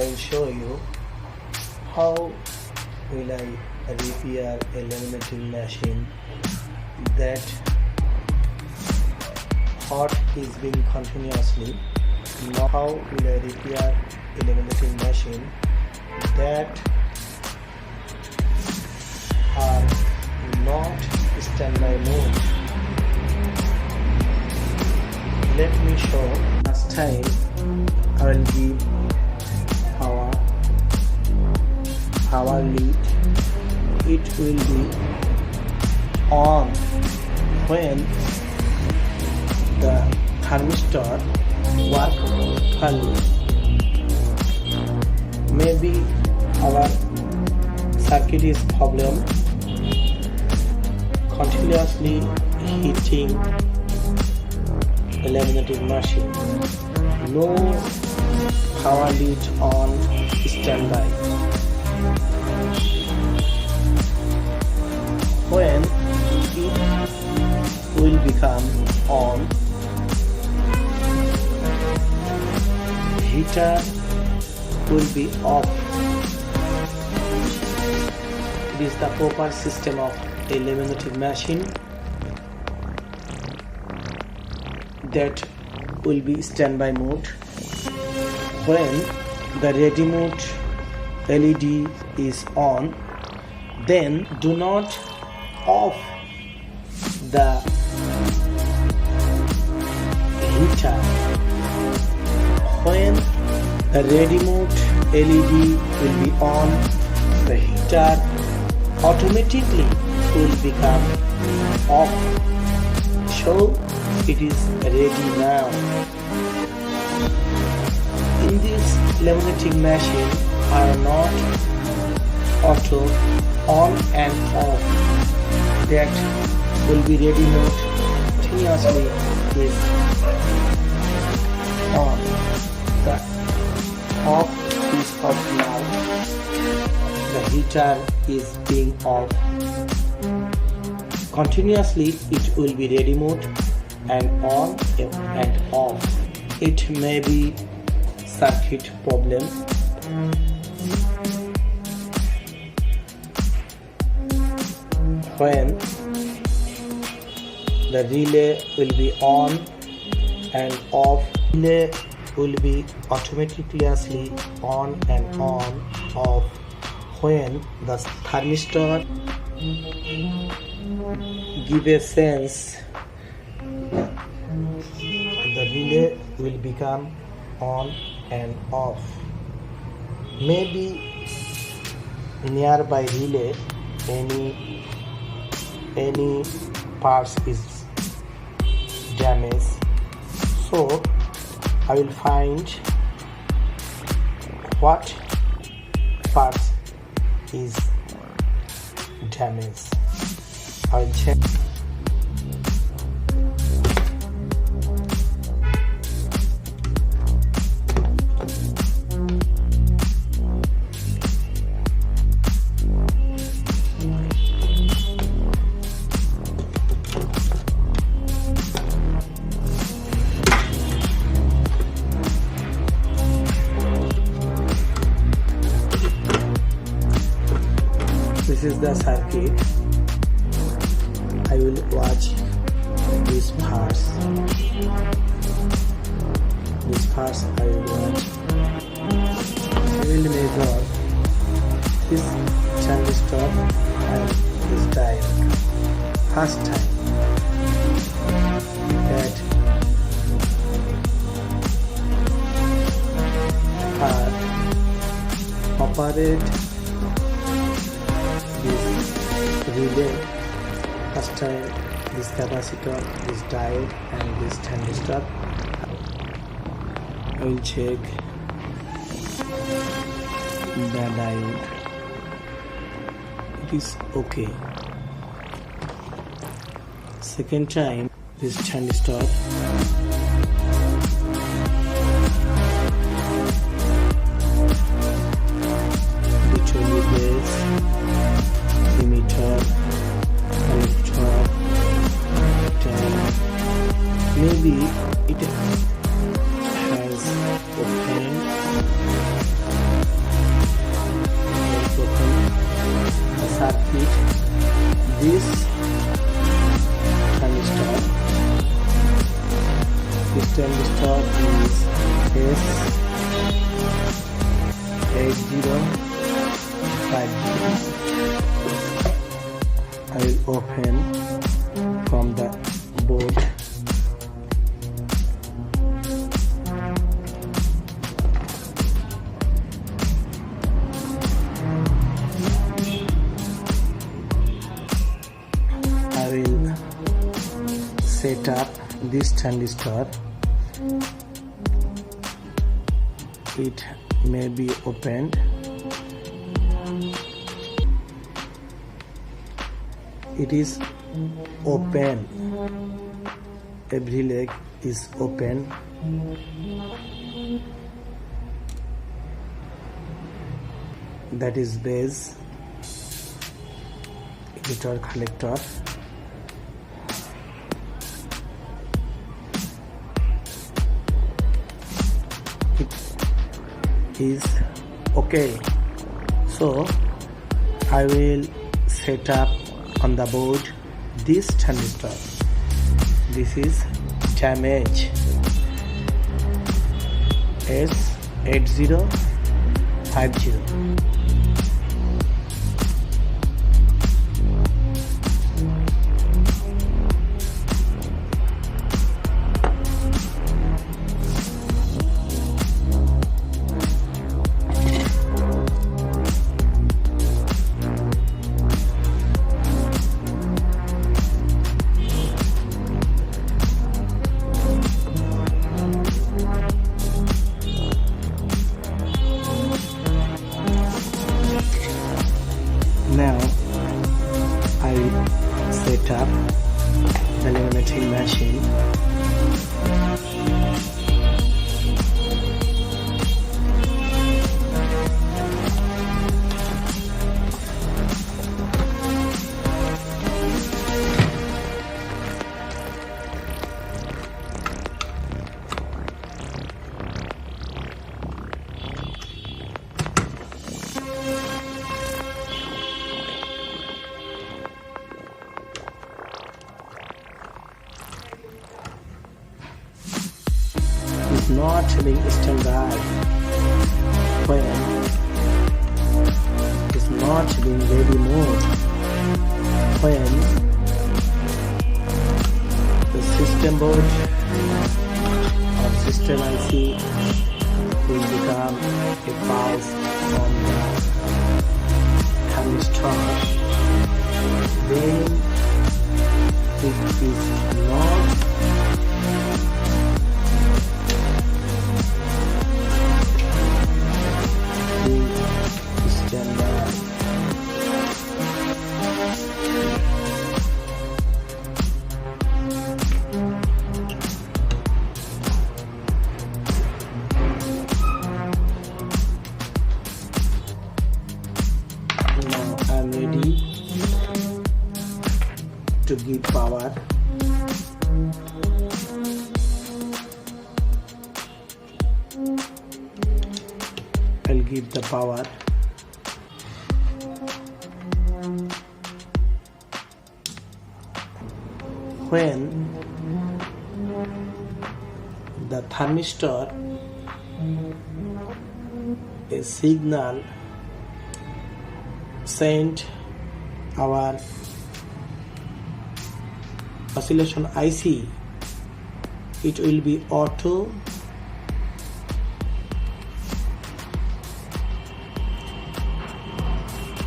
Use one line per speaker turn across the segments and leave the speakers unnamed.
will show you how will I repair a laminating machine that hot is being continuously. Now how will I repair a laminating machine that are not standby mode. Let me show. Last time I will give power lead. It will be on when the thermistor work fully. Maybe our circuit is problem, continuously heating the laminating machine. No power lead on standby. When it will become on, heater will be off. It is the proper system of a laminating machine that will be standby mode. When the ready mode LED is on, then do not off the heater. When the ready mode LED will be on, the heater automatically will become off. So it is ready now. In this laminating machine are not auto on and off. That will be ready mode continuously is on. The off is off now. The heater is being off. Continuously it will be ready mode and on and off. It may be circuit problem. When the relay will be on and off, relay will be automatically on and off. When the thermistor give a sense, the relay will become on and off. Maybe nearby relay any parts is damaged, so I will find what parts is damaged. I will check. This is the circuit. I will watch these parts. These parts I will watch. I will measure this transistor and this diode. First time that operate relay. First time this capacitor, this diode and this transistor. I will check the diode. It is okay. Second time this transistor. Emitter, collector, maybe it has opened this thermistor is S8050. I will open from the board. I will set up this transistor. It may be opened. It is open. Every leg is open. That is base, emitter, collector. It is okay. So I will set up on the board this transistor. This is damage S8050. Now I set up the laminating machine. Is not being standby when is not being ready mode when the system board or system IC will become a pulse on the thermistor. Then it is not standby. Now I am ready to give power. I'll give the power. When the thermistor a signal sent our oscillation IC, it will be auto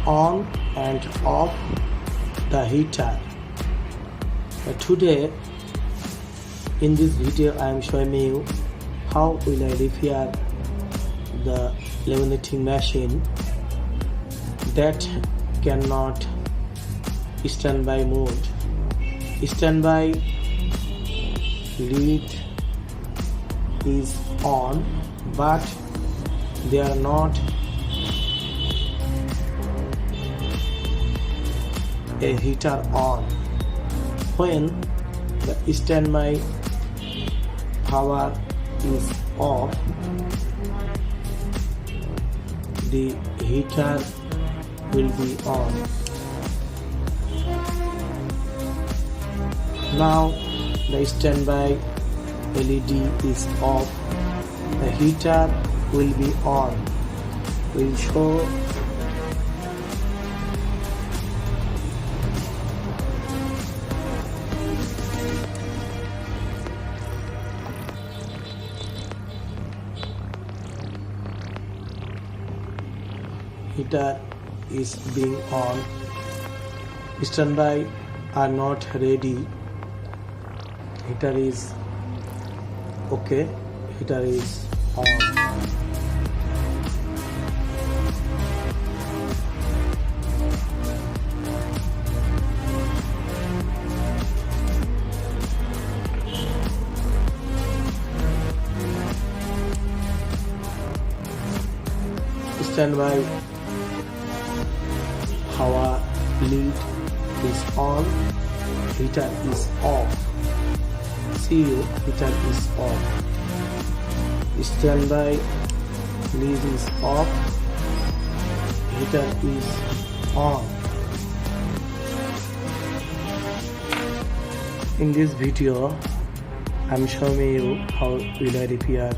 on and off the heater. Today in this video I am showing you how will I repair the laminating machine that cannot standby mode. Standby lead is on, but they are not a heater on. When the standby power is off, the heater will be on. Now the standby LED is off. The heater will be on. Will show heater is being on. Standby are not ready. Heater is okay. Heater is on. Standby power lead is on. Heater is off. See you, heater is off. Standby lead is off. Heater is on. In this video, I'm showing you how will I repair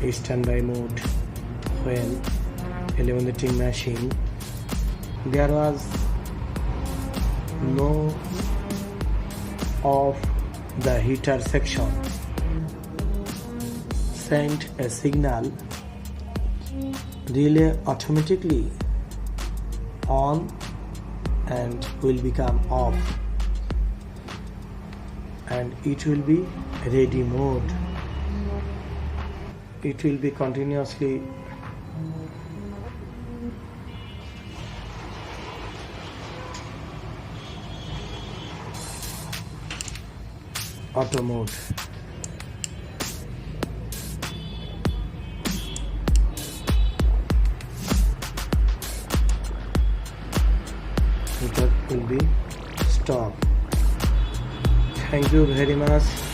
a standby mode when laminating machine. There was no off the heater section. Send a signal, relay automatically on and will become off, and it will be ready mode. It will be continuously auto mode. Heater will be stopped. Thank you very much.